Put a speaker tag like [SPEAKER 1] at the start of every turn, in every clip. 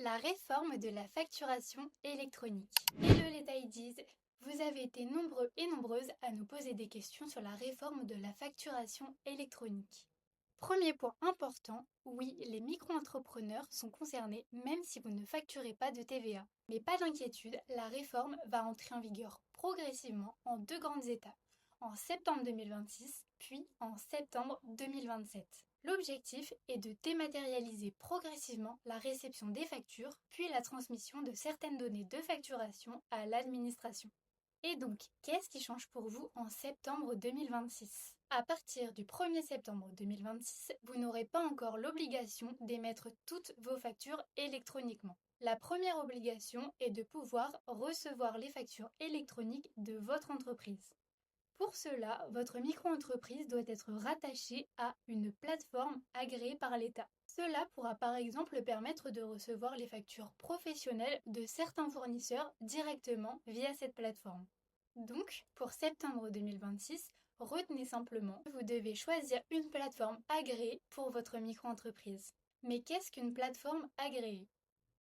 [SPEAKER 1] La réforme de la facturation électronique. Hello les Tidies, vous avez été nombreux et nombreuses à nous poser des questions sur la réforme de la facturation électronique. Premier point important, oui, les micro-entrepreneurs sont concernés même si vous ne facturez pas de TVA. Mais pas d'inquiétude, la réforme va entrer en vigueur progressivement en deux grandes étapes, en septembre 2026 puis en septembre 2027. L'objectif est de dématérialiser progressivement la réception des factures, puis la transmission de certaines données de facturation à l'administration. Et donc, qu'est-ce qui change pour vous en septembre 2026 ? À partir du 1er septembre 2026, vous n'aurez pas encore l'obligation d'émettre toutes vos factures électroniquement. La première obligation est de pouvoir recevoir les factures électroniques de votre entreprise. Pour cela, votre micro-entreprise doit être rattachée à une plateforme agréée par l'État. Cela pourra par exemple permettre de recevoir les factures professionnelles de certains fournisseurs directement via cette plateforme. Donc, pour septembre 2026, retenez simplement que vous devez choisir une plateforme agréée pour votre micro-entreprise. Mais qu'est-ce qu'une plateforme agréée ?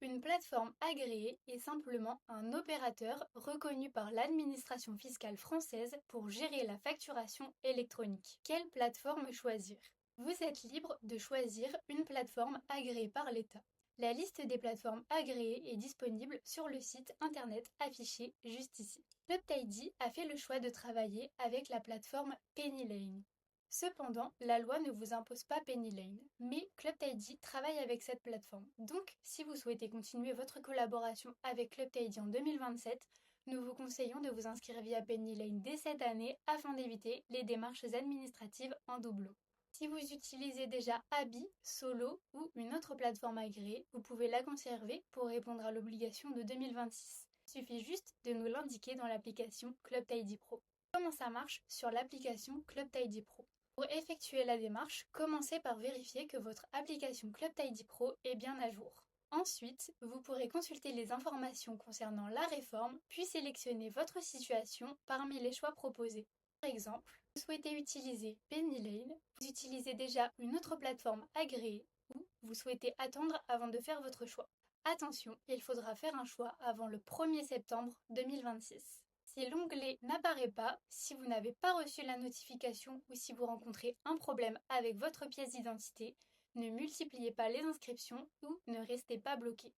[SPEAKER 1] Une plateforme agréée est simplement un opérateur reconnu par l'administration fiscale française pour gérer la facturation électronique. Quelle plateforme choisir ? Vous êtes libre de choisir une plateforme agréée par l'État. La liste des plateformes agréées est disponible sur le site internet affiché juste ici. Club Tidy a fait le choix de travailler avec la plateforme PennyLane. Cependant, la loi ne vous impose pas PennyLane, mais Club Tidy travaille avec cette plateforme. Donc, si vous souhaitez continuer votre collaboration avec Club Tidy en 2027, nous vous conseillons de vous inscrire via PennyLane dès cette année afin d'éviter les démarches administratives en doublon. Si vous utilisez déjà Abi, Solo ou une autre plateforme agréée, vous pouvez la conserver pour répondre à l'obligation de 2026. Il suffit juste de nous l'indiquer dans l'application Club Tidy Pro. Comment ça marche sur l'application Club Tidy Pro ? Pour effectuer la démarche, commencez par vérifier que votre application Club Tidy Pro est bien à jour. Ensuite, vous pourrez consulter les informations concernant la réforme, puis sélectionner votre situation parmi les choix proposés. Par exemple, vous souhaitez utiliser PennyLane, vous utilisez déjà une autre plateforme agréée, ou vous souhaitez attendre avant de faire votre choix. Attention, il faudra faire un choix avant le 1er septembre 2026. Si l'onglet n'apparaît pas, si vous n'avez pas reçu la notification ou si vous rencontrez un problème avec votre pièce d'identité, ne multipliez pas les inscriptions ou ne restez pas bloqué.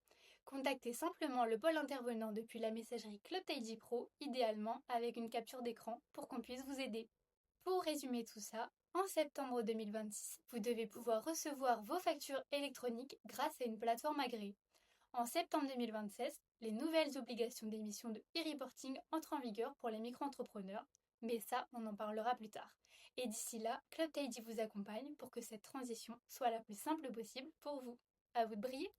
[SPEAKER 1] Contactez simplement le pôle intervenant depuis la messagerie Club Tidy Pro, idéalement avec une capture d'écran pour qu'on puisse vous aider. Pour résumer tout ça, en septembre 2026, vous devez pouvoir recevoir vos factures électroniques grâce à une plateforme agréée. En septembre 2027, les nouvelles obligations d'émission de e-reporting entrent en vigueur pour les micro-entrepreneurs, mais ça, on en parlera plus tard. Et d'ici là, Club Tidy vous accompagne pour que cette transition soit la plus simple possible pour vous. À vous de briller!